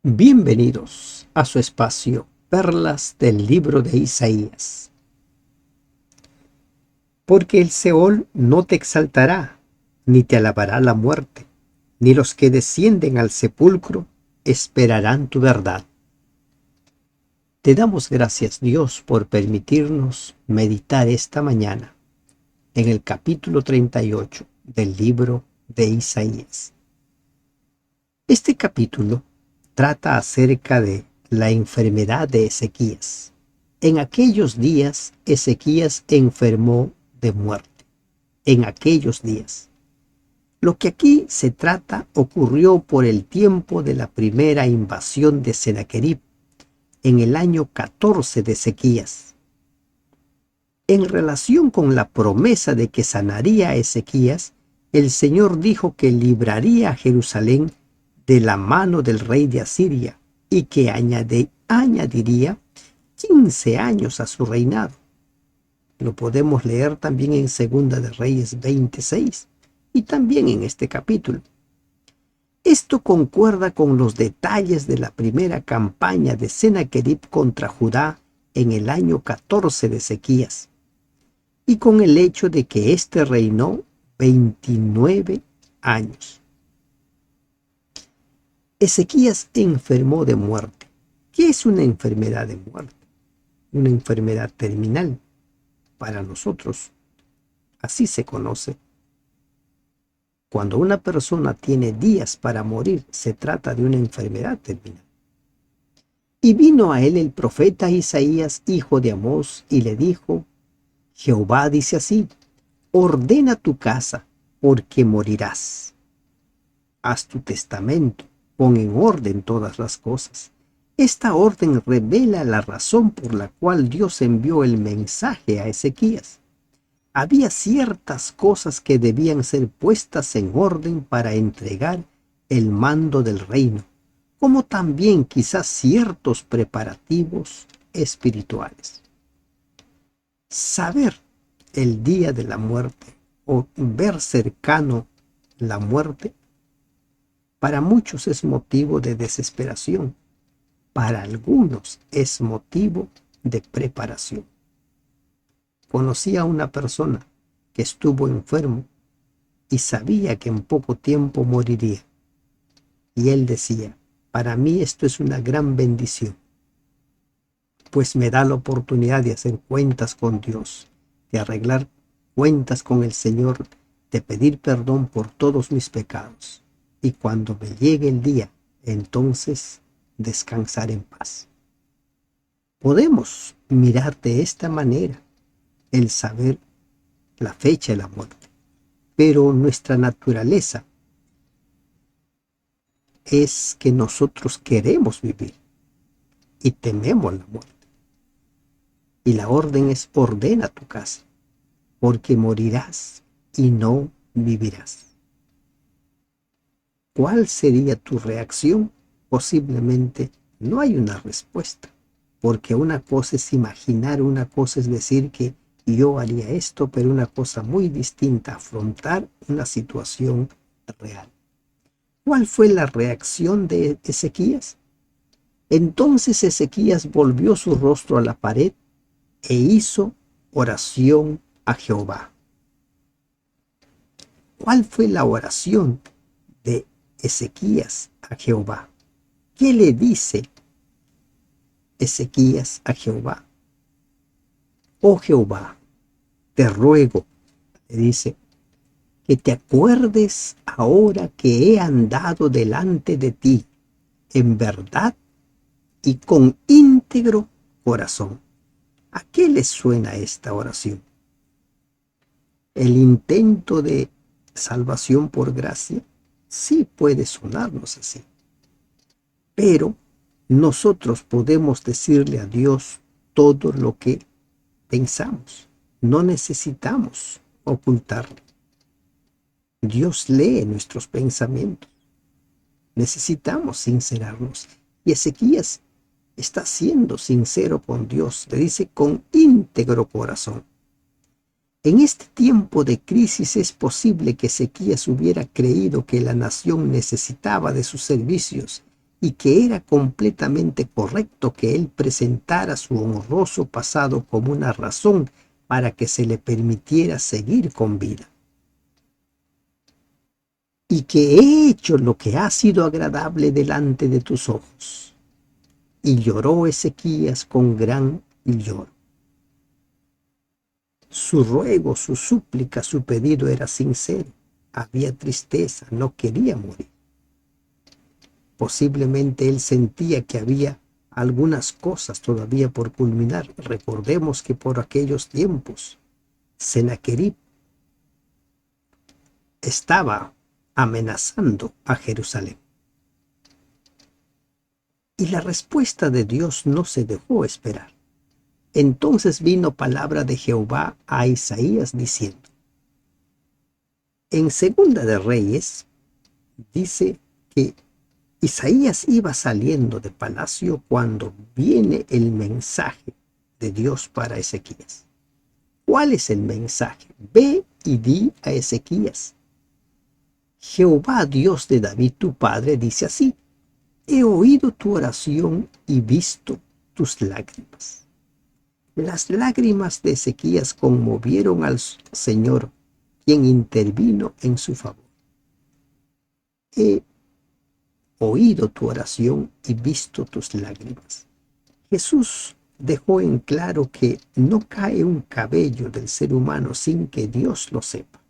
Bienvenidos a su espacio Perlas del libro de Isaías. Porque el Seol no te exaltará, ni te alabará la muerte, ni los que descienden al sepulcro esperarán tu verdad. Te damos gracias, Dios, por permitirnos meditar esta mañana en el capítulo 38 del libro de Isaías. Este capítulo trata acerca de la enfermedad de Ezequías. En aquellos días, Ezequías enfermó de muerte. En aquellos días. Lo que aquí se trata ocurrió por el tiempo de la primera invasión de Sennacherib, en el año 14 de Ezequías. En relación con la promesa de que sanaría a Ezequías, el Señor dijo que libraría a Jerusalén de la mano del rey de Asiria y que añadiría 15 años a su reinado. Lo podemos leer también en Segunda de Reyes 26 y también en este capítulo. Esto concuerda con los detalles de la primera campaña de Sennacherib contra Judá en el año 14 de Ezequías y con el hecho de que éste reinó 29 años. Ezequías enfermó de muerte. ¿Qué es una enfermedad de muerte? Una enfermedad terminal. Para nosotros, así se conoce. Cuando una persona tiene días para morir, se trata de una enfermedad terminal. Y vino a él el profeta Isaías, hijo de Amós, y le dijo: Jehová dice así: ordena tu casa, porque morirás. Haz tu testamento. Pon en orden todas las cosas. Esta orden revela la razón por la cual Dios envió el mensaje a Ezequías. Había ciertas cosas que debían ser puestas en orden para entregar el mando del reino, como también quizás ciertos preparativos espirituales. Saber el día de la muerte o ver cercano la muerte para muchos es motivo de desesperación, para algunos es motivo de preparación. Conocí a una persona que estuvo enfermo y sabía que en poco tiempo moriría. Y él decía: para mí esto es una gran bendición, pues me da la oportunidad de hacer cuentas con Dios, de arreglar cuentas con el Señor, de pedir perdón por todos mis pecados. Y cuando me llegue el día, entonces descansar en paz. Podemos mirar de esta manera el saber la fecha de la muerte, pero nuestra naturaleza es que nosotros queremos vivir y tememos la muerte. Y la orden es: ordena tu casa, porque morirás y no vivirás. ¿Cuál sería tu reacción? Posiblemente no hay una respuesta, porque una cosa es imaginar, una cosa es decir que yo haría esto, pero una cosa muy distinta, afrontar una situación real. ¿Cuál fue la reacción de Ezequías? Entonces Ezequías volvió su rostro a la pared e hizo oración a Jehová. ¿Cuál fue la oración de Ezequías a Jehová? ¿Qué le dice Ezequías a Jehová? Oh Jehová, te ruego, le dice, que te acuerdes ahora que he andado delante de ti en verdad y con íntegro corazón. ¿A qué le suena esta oración? ¿El intento de salvación por gracia? Sí, puede sonarnos así. Pero nosotros podemos decirle a Dios todo lo que pensamos. No necesitamos ocultarlo. Dios lee nuestros pensamientos. Necesitamos sincerarnos. Y Ezequías está siendo sincero con Dios. Le dice: con íntegro corazón. En este tiempo de crisis es posible que Ezequías hubiera creído que la nación necesitaba de sus servicios y que era completamente correcto que él presentara su honroso pasado como una razón para que se le permitiera seguir con vida. Y que he hecho lo que ha sido agradable delante de tus ojos. Y lloró Ezequías con gran lloro. Su ruego, su súplica, su pedido era sincero. Había tristeza, no quería morir. Posiblemente él sentía que había algunas cosas todavía por culminar. Recordemos que por aquellos tiempos Sennacherib estaba amenazando a Jerusalén. Y la respuesta de Dios no se dejó esperar. Entonces vino palabra de Jehová a Isaías diciendo, en Segunda de Reyes dice que Isaías iba saliendo de palacio cuando viene el mensaje de Dios para Ezequías. ¿Cuál es el mensaje? Ve y di a Ezequías: Jehová, Dios de David tu padre, dice así: he oído tu oración y visto tus lágrimas. Las lágrimas de Ezequías conmovieron al Señor, quien intervino en su favor. He oído tu oración y visto tus lágrimas. Jesús dejó en claro que no cae un cabello del ser humano sin que Dios lo sepa.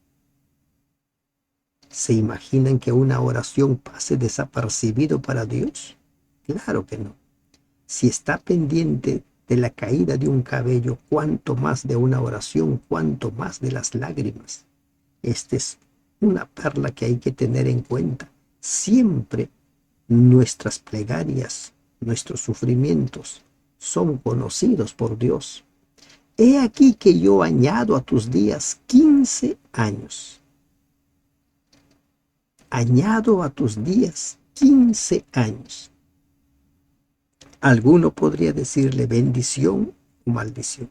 ¿Se imaginan que una oración pase desapercibido para Dios? Claro que no. Si está pendiente de la caída de un cabello, cuánto más de una oración, cuánto más de las lágrimas. Esta es una perla que hay que tener en cuenta. Siempre nuestras plegarias, nuestros sufrimientos son conocidos por Dios. He aquí que yo añado a tus días 15 años. Añado a tus días 15 años. Alguno podría decirle bendición o maldición.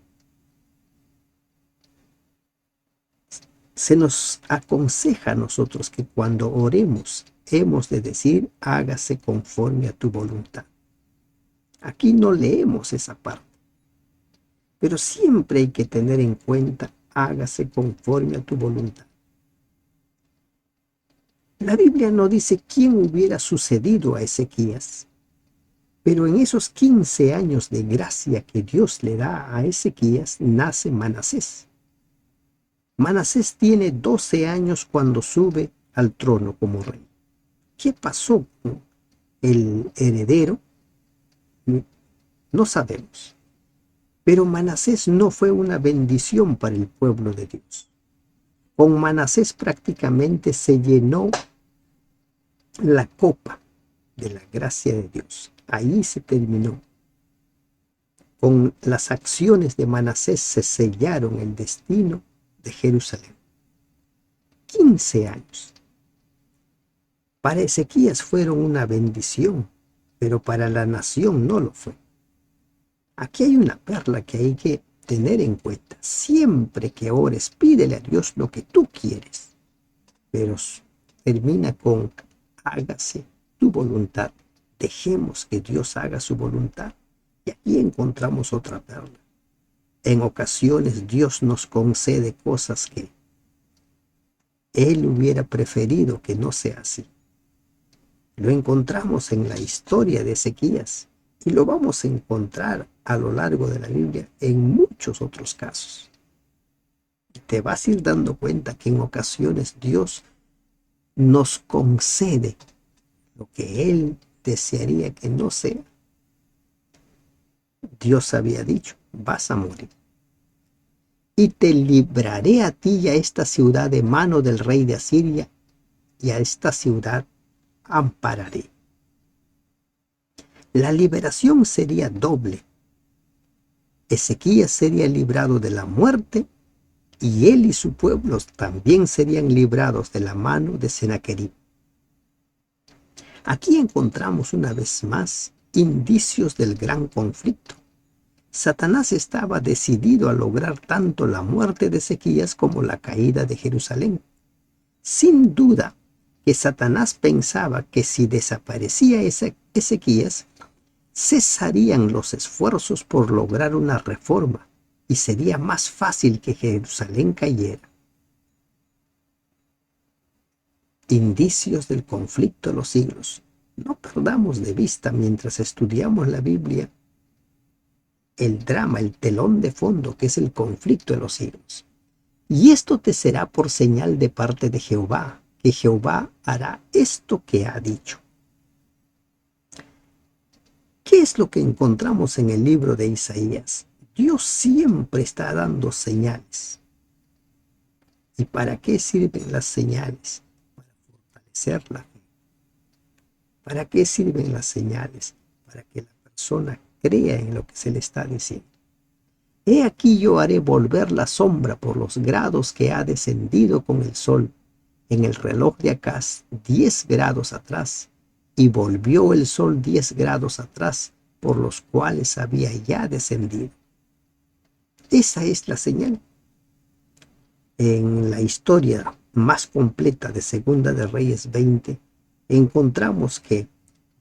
Se nos aconseja a nosotros que cuando oremos hemos de decir: hágase conforme a tu voluntad. Aquí no leemos esa parte, pero siempre hay que tener en cuenta: hágase conforme a tu voluntad. La Biblia no dice quién hubiera sucedido a Ezequías, pero en esos 15 años de gracia que Dios le da a Ezequías, nace Manasés. Manasés tiene 12 años cuando sube al trono como rey. ¿Qué pasó con el heredero? No sabemos. Pero Manasés no fue una bendición para el pueblo de Dios. Con Manasés prácticamente se llenó la copa de la gracia de Dios. Ahí se terminó. Con las acciones de Manasés se sellaron el destino de Jerusalén. 15 años. Para Ezequías fueron una bendición, pero para la nación no lo fue. Aquí hay una perla que hay que tener en cuenta. Siempre que ores, pídele a Dios lo que tú quieres, pero termina con: hágase tu voluntad. Dejemos que Dios haga su voluntad. Y aquí encontramos otra perla. En ocasiones Dios nos concede cosas que Él hubiera preferido que no sea así. Lo encontramos en la historia de Ezequías y lo vamos a encontrar a lo largo de la Biblia en muchos otros casos. Y te vas a ir dando cuenta que en ocasiones Dios nos concede lo que Él desearía que no sea. Dios había dicho: vas a morir. Y te libraré a ti y a esta ciudad de mano del rey de Asiria, y a esta ciudad ampararé. La liberación sería doble. Ezequías sería librado de la muerte, y él y su pueblo también serían librados de la mano de Sennacherib. Aquí encontramos una vez más indicios del gran conflicto. Satanás estaba decidido a lograr tanto la muerte de Ezequías como la caída de Jerusalén. Sin duda que Satanás pensaba que si desaparecía Ezequías, cesarían los esfuerzos por lograr una reforma y sería más fácil que Jerusalén cayera. Indicios del conflicto de los siglos. No perdamos de vista mientras estudiamos la Biblia el drama, el telón de fondo que es el conflicto de los siglos. Y esto te será por señal de parte de Jehová, que Jehová hará esto que ha dicho. ¿Qué es lo que encontramos en el libro de Isaías? Dios siempre está dando señales. ¿Y para qué sirven las señales? Para fortalecer la fe. ¿Para qué sirven las señales? Para que la persona crea en lo que se le está diciendo. He aquí yo haré volver la sombra por los grados que ha descendido con el sol en el reloj de Acaz 10 grados atrás, y volvió el sol 10 grados atrás, por los cuales había ya descendido. Esa es la señal. En la historia más completa de Segunda de Reyes 20, encontramos que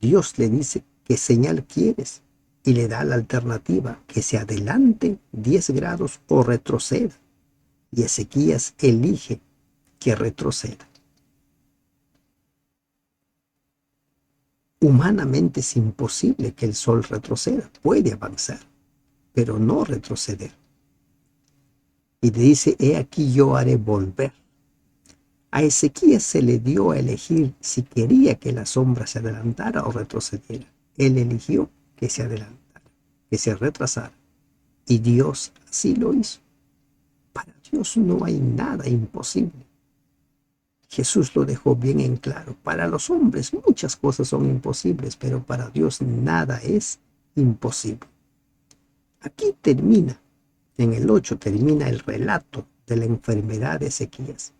Dios le dice, ¿qué señal quieres? Y le da la alternativa, que se adelante 10 grados o retroceda. Y Ezequías elige que retroceda. Humanamente es imposible que el sol retroceda, puede avanzar, pero no retroceder. Y dice, he aquí yo haré volver. A Ezequías se le dio a elegir si quería que la sombra se adelantara o retrocediera. Él eligió que se adelantara, que se retrasara. Y Dios así lo hizo. Para Dios no hay nada imposible. Jesús lo dejó bien en claro. Para los hombres muchas cosas son imposibles, pero para Dios nada es imposible. Aquí termina, en el 8 termina el relato de la enfermedad de Ezequías.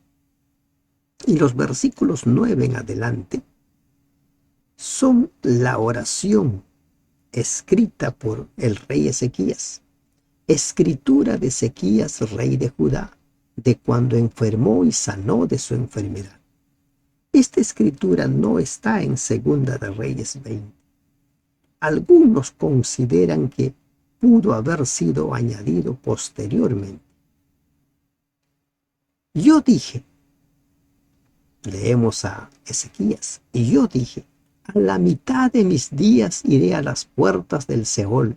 Y los versículos 9 en adelante son la oración escrita por el rey Ezequías. Escritura de Ezequías, rey de Judá, de cuando enfermó y sanó de su enfermedad. Esta escritura no está en Segunda de Reyes 20. Algunos consideran que pudo haber sido añadido posteriormente. Yo dije, leemos a Ezequías, y yo dije, a la mitad de mis días iré a las puertas del Seol,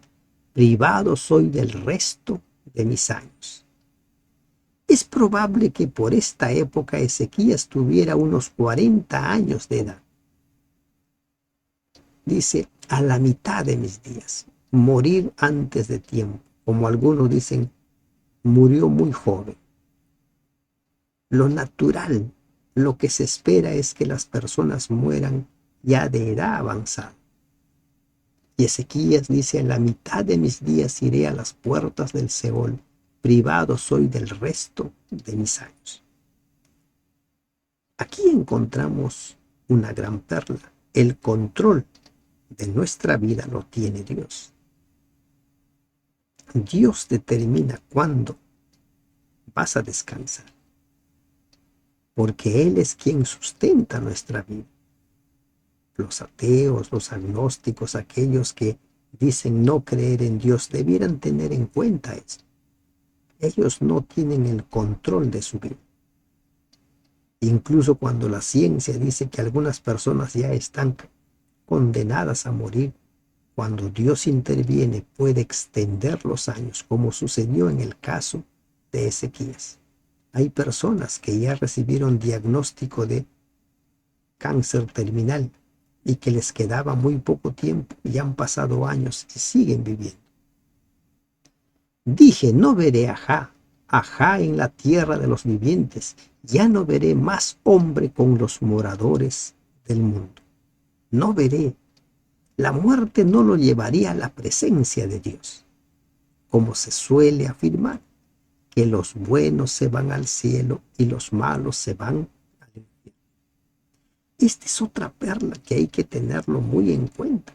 privado soy del resto de mis años. Es probable que por esta época Ezequías tuviera unos 40 años de edad. Dice, a la mitad de mis días, morir antes de tiempo, como algunos dicen, murió muy joven. Lo natural, lo que se espera es que las personas mueran ya de edad avanzada. Y Ezequías dice, en la mitad de mis días iré a las puertas del Seol, privado soy del resto de mis años. Aquí encontramos una gran perla. El control de nuestra vida lo tiene Dios. Dios determina cuándo vas a descansar, porque Él es quien sustenta nuestra vida. Los ateos, los agnósticos, aquellos que dicen no creer en Dios, debieran tener en cuenta esto. Ellos no tienen el control de su vida. Incluso cuando la ciencia dice que algunas personas ya están condenadas a morir, cuando Dios interviene puede extender los años, como sucedió en el caso de Ezequías. Hay personas que ya recibieron diagnóstico de cáncer terminal y que les quedaba muy poco tiempo y han pasado años y siguen viviendo. Dije, no veré ajá en la tierra de los vivientes, ya no veré más hombre con los moradores del mundo. No veré. La muerte no lo llevaría a la presencia de Dios, como se suele afirmar, que los buenos se van al cielo y los malos se van al infierno. Esta es otra perla que hay que tenerlo muy en cuenta.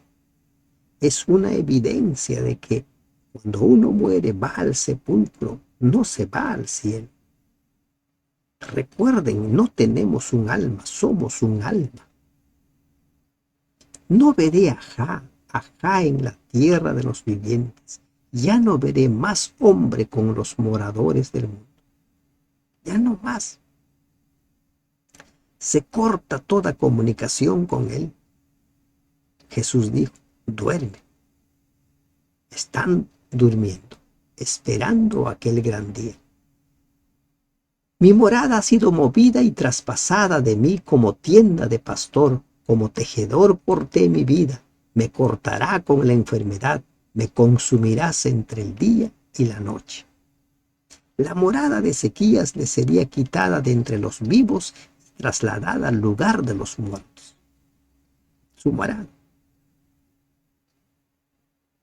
Es una evidencia de que cuando uno muere va al sepulcro, no se va al cielo. Recuerden, no tenemos un alma, somos un alma. No veré ajá en la tierra de los vivientes. Ya no veré más hombre con los moradores del mundo. Ya no más. Se corta toda comunicación con él. Jesús dijo, duerme. Están durmiendo, esperando aquel gran día. Mi morada ha sido movida y traspasada de mí como tienda de pastor, como tejedor porté mi vida. Me cortará con la enfermedad, me consumirás entre el día y la noche. La morada de Ezequías le sería quitada de entre los vivos y trasladada al lugar de los muertos. Su morada.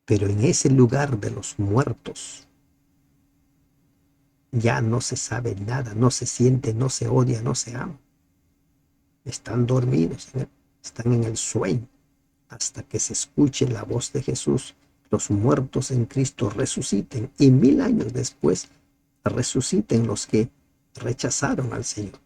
Pero en ese lugar de los muertos ya no se sabe nada, no se siente, no se odia, no se ama. Están dormidos, están en el sueño, hasta que se escuche la voz de Jesús, los muertos en Cristo resuciten y 1000 años después resuciten los que rechazaron al Señor.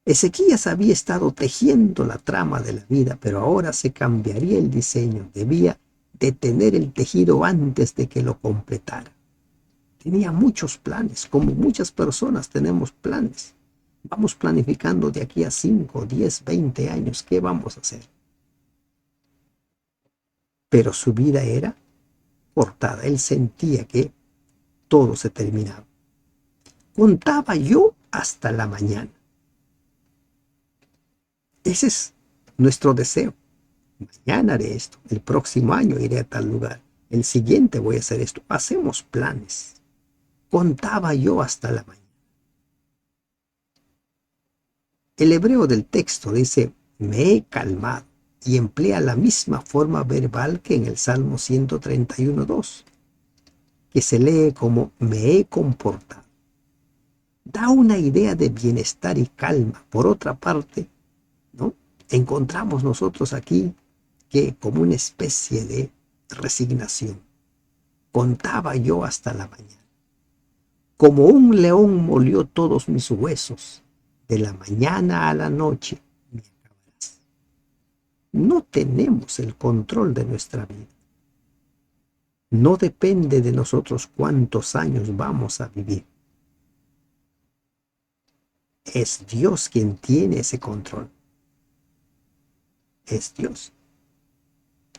Ezequías había estado tejiendo la trama de la vida, pero ahora se cambiaría el diseño. Debía detener el tejido antes de que lo completara. Tenía muchos planes, como muchas personas tenemos planes. Vamos planificando de aquí a 5, 10, 20 años, ¿qué vamos a hacer? Pero su vida era cortada. Él sentía que todo se terminaba. Contaba yo hasta la mañana. Ese es nuestro deseo. Mañana haré esto, el próximo año iré a tal lugar, el siguiente voy a hacer esto. Hacemos planes. Contaba yo hasta la mañana. El hebreo del texto dice, me he calmado, y emplea la misma forma verbal que en el Salmo 131:2, que se lee como me he comportado. Da una idea de bienestar y calma. Por otra parte, ¿no? Encontramos nosotros aquí que como una especie de resignación. Contaba yo hasta la mañana. Como un león molió todos mis huesos. De la mañana a la noche me acabarás. No tenemos el control de nuestra vida. No depende de nosotros cuántos años vamos a vivir. Es Dios quien tiene ese control. Es Dios.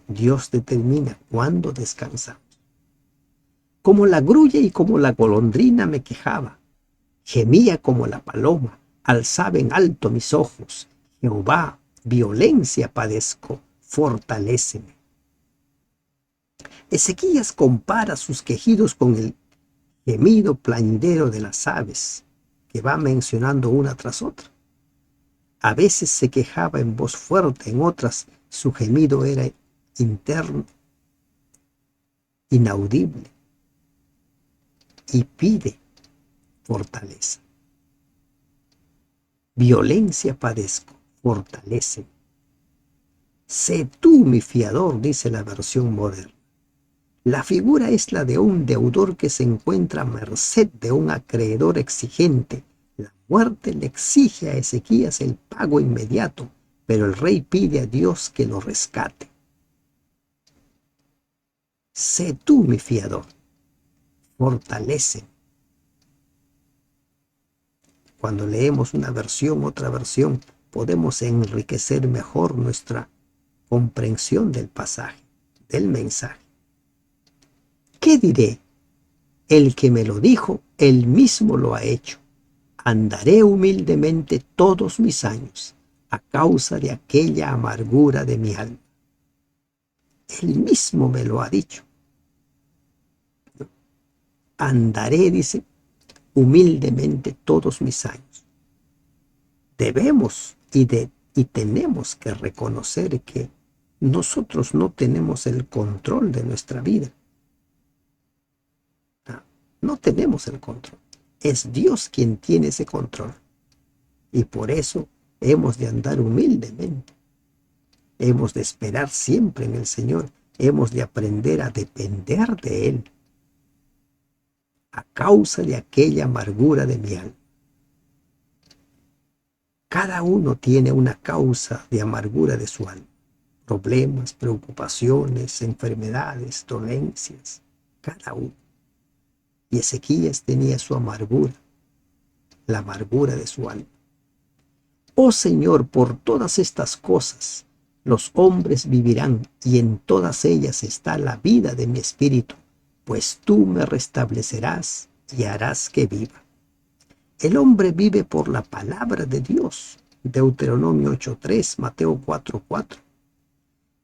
Dios determina cuándo descansamos. Como la grulla y como la golondrina me quejaba. Gemía como la paloma, alzaba en alto mis ojos. Jehová, violencia padezco, fortaléceme. Ezequías compara sus quejidos con el gemido plañidero de las aves, que va mencionando una tras otra. A veces se quejaba en voz fuerte, en otras su gemido era interno, inaudible, y pide fortaleza. Violencia padezco, fortalece. Sé tú mi fiador, dice la versión moderna. La figura es la de un deudor que se encuentra a merced de un acreedor exigente. La muerte le exige a Ezequías el pago inmediato, pero el rey pide a Dios que lo rescate. Sé tú mi fiador, fortalece. Cuando leemos una versión, otra versión, podemos enriquecer mejor nuestra comprensión del pasaje, del mensaje. ¿Qué diré? El que me lo dijo, él mismo lo ha hecho. Andaré humildemente todos mis años a causa de aquella amargura de mi alma. Él mismo me lo ha dicho. Andaré, dice, humildemente todos mis años. Debemos y tenemos que reconocer que nosotros no tenemos el control de nuestra vida. No tenemos el control. Es Dios quien tiene ese control. Y por eso hemos de andar humildemente. Hemos de esperar siempre en el Señor. Hemos de aprender a depender de Él. A causa de aquella amargura de mi alma. Cada uno tiene una causa de amargura de su alma. Problemas, preocupaciones, enfermedades, dolencias. Cada uno. Y Ezequías tenía su amargura, la amargura de su alma. Oh Señor, por todas estas cosas los hombres vivirán, y en todas ellas está la vida de mi espíritu, pues tú me restablecerás y harás que viva. El hombre vive por la palabra de Dios. Deuteronomio 8:3, Mateo 4:4.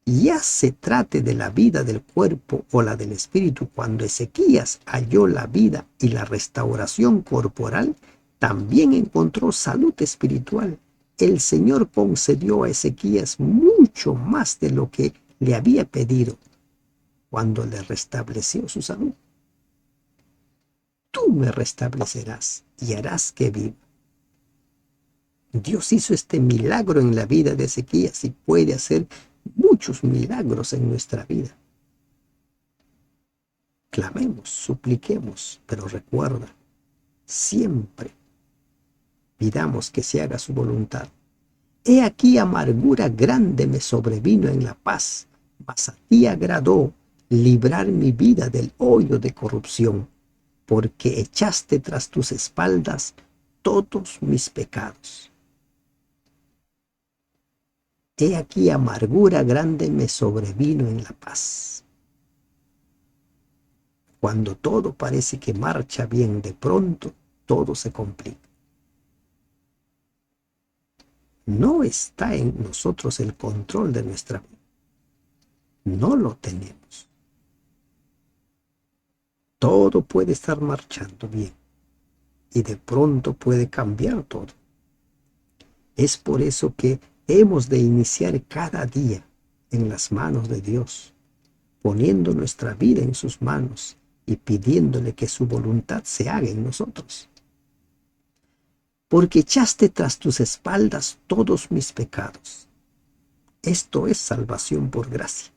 Ya se trate de la vida del cuerpo o la del espíritu, cuando Ezequías halló la vida y la restauración corporal, también encontró salud espiritual. El Señor concedió a Ezequías mucho más de lo que le había pedido cuando le restableció su salud. Tú me restablecerás y harás que viva. Dios hizo este milagro en la vida de Ezequías y puede hacer muchos milagros en nuestra vida. Clamemos, supliquemos, pero recuerda, siempre pidamos que se haga su voluntad. He aquí amargura grande me sobrevino en la paz, mas a ti agradó librar mi vida del hoyo de corrupción, porque echaste tras tus espaldas todos mis pecados. He aquí amargura grande me sobrevino en la paz. Cuando todo parece que marcha bien, de pronto todo se complica. No está en nosotros el control de nuestra vida. No lo tenemos. Todo puede estar marchando bien y de pronto puede cambiar todo. Es por eso que hemos de iniciar cada día en las manos de Dios, poniendo nuestra vida en sus manos y pidiéndole que su voluntad se haga en nosotros. Porque echaste tras tus espaldas todos mis pecados. Esto es salvación por gracia.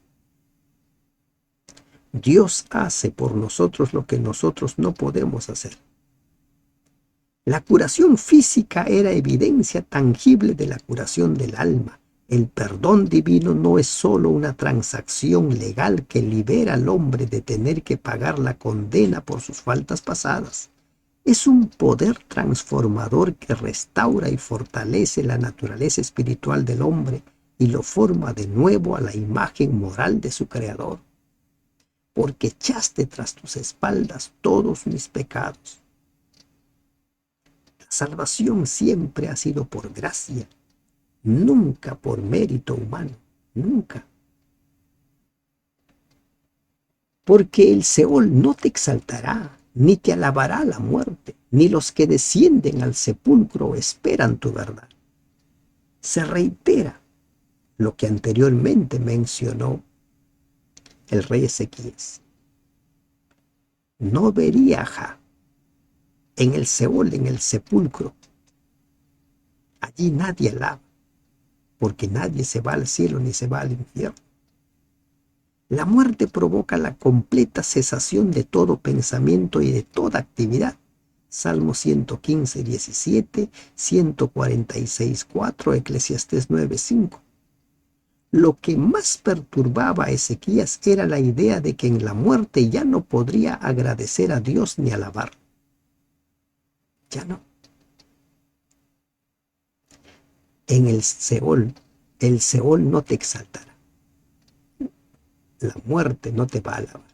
Dios hace por nosotros lo que nosotros no podemos hacer. La curación física era evidencia tangible de la curación del alma. El perdón divino no es solo una transacción legal que libera al hombre de tener que pagar la condena por sus faltas pasadas. Es un poder transformador que restaura y fortalece la naturaleza espiritual del hombre y lo forma de nuevo a la imagen moral de su Creador. Porque echaste tras tus espaldas todos mis pecados. La salvación siempre ha sido por gracia, nunca por mérito humano, nunca. Porque el Seol no te exaltará, ni te alabará la muerte, ni los que descienden al sepulcro esperan tu verdad. Se reitera lo que anteriormente mencionó el rey Ezequías. No vería en el Seol, en el sepulcro. Allí nadie alaba, porque nadie se va al cielo ni se va al infierno. La muerte provoca la completa cesación de todo pensamiento y de toda actividad. Salmo 115, 17, 146, 4, Eclesiastés 9, 5. Lo que más perturbaba a Ezequías era la idea de que en la muerte ya no podría agradecer a Dios ni alabar. Ya no. En el Seol no te exaltará. La muerte no te va a alabar.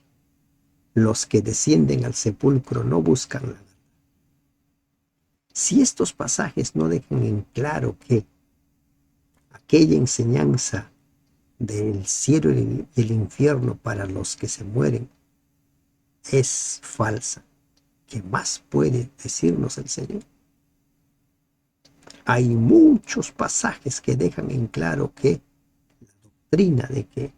Los que descienden al sepulcro no buscan la verdad. Si estos pasajes no dejan en claro que aquella enseñanza del cielo y el infierno para los que se mueren es falsa, ¿qué más puede decirnos el Señor? Hay muchos pasajes que dejan en claro que la doctrina de que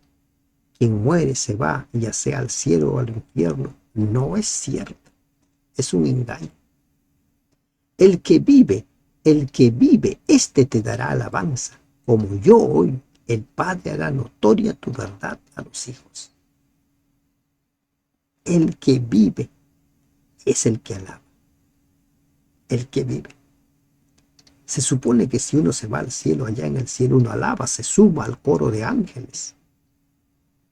quien muere se va, ya sea al cielo o al infierno, no es cierta, es un engaño. El que vive, éste te dará alabanza, como yo hoy, el Padre hará notoria tu verdad a los hijos. El que vive es el que alaba, el que vive. Se supone que si uno se va al cielo, allá en el cielo uno alaba, se suma al coro de ángeles,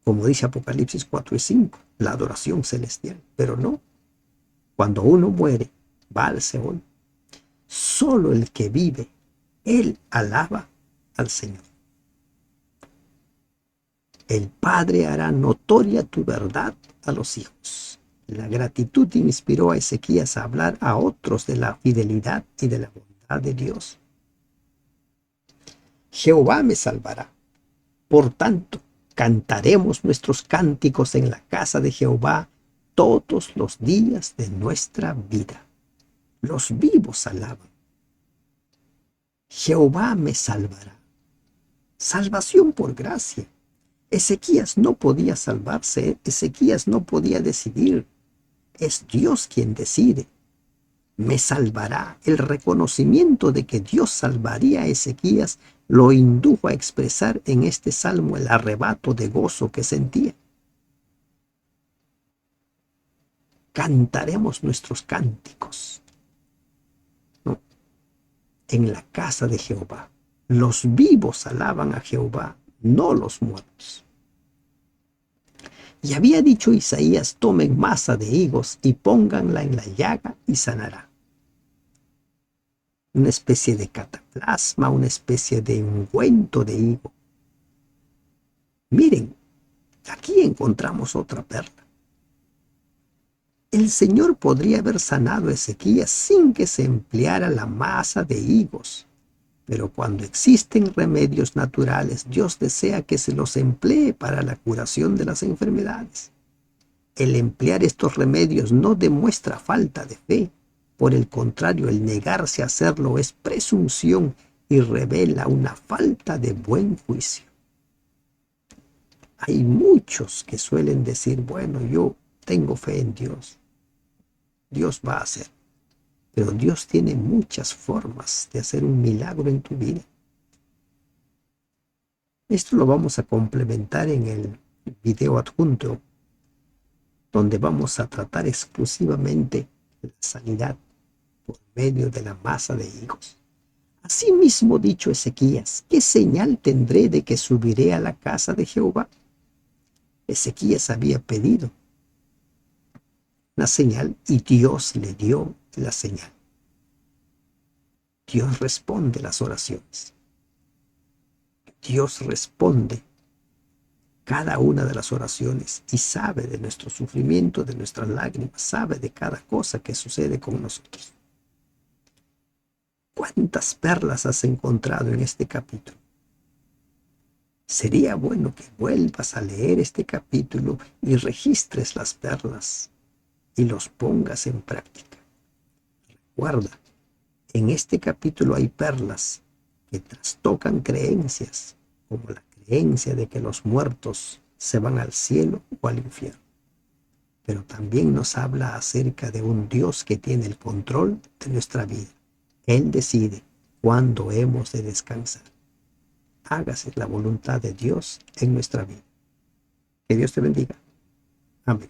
como dice Apocalipsis 4 y 5, la adoración celestial. Pero no, cuando uno muere, va al Seol. Solo el que vive, él alaba al Señor. El Padre hará notoria tu verdad a los hijos. La gratitud inspiró a Ezequías a hablar a otros de la fidelidad y de la bondad de Dios. Jehová me salvará. Por tanto, cantaremos nuestros cánticos en la casa de Jehová todos los días de nuestra vida. Los vivos alaban. Jehová me salvará. Salvación por gracia. Ezequías no podía salvarse, Ezequías no podía decidir. Es Dios quien decide. Me salvará. El reconocimiento de que Dios salvaría a Ezequías lo indujo a expresar en este salmo el arrebato de gozo que sentía. Cantaremos nuestros cánticos, ¿no?, en la casa de Jehová. Los vivos alaban a Jehová, no los muertos. Y había dicho Isaías: tomen masa de higos y pónganla en la llaga y sanará. Una especie de cataplasma, una especie de ungüento de higo. Miren, aquí encontramos otra perla. El Señor podría haber sanado a Ezequías sin que se empleara la masa de higos, pero cuando existen remedios naturales, Dios desea que se los emplee para la curación de las enfermedades. El emplear estos remedios no demuestra falta de fe. Por el contrario, el negarse a hacerlo es presunción y revela una falta de buen juicio. Hay muchos que suelen decir: bueno, yo tengo fe en Dios. Dios va a hacer. Pero Dios tiene muchas formas de hacer un milagro en tu vida. Esto lo vamos a complementar en el video adjunto, donde vamos a tratar exclusivamente la sanidad por medio de la masa de higos. Asimismo dicho Ezequías: ¿qué señal tendré de que subiré a la casa de Jehová? Ezequías había pedido una señal y Dios le dio la señal. Dios responde las oraciones. Dios responde cada una de las oraciones y sabe de nuestro sufrimiento, de nuestras lágrimas, sabe de cada cosa que sucede con nosotros. ¿Cuántas perlas has encontrado en este capítulo? Sería bueno que vuelvas a leer este capítulo y registres las perlas y los pongas en práctica. Recuerda, en este capítulo hay perlas que trastocan creencias, como la creencia de que los muertos se van al cielo o al infierno. Pero también nos habla acerca de un Dios que tiene el control de nuestra vida. Él decide cuándo hemos de descansar. Hágase la voluntad de Dios en nuestra vida. Que Dios te bendiga. Amén.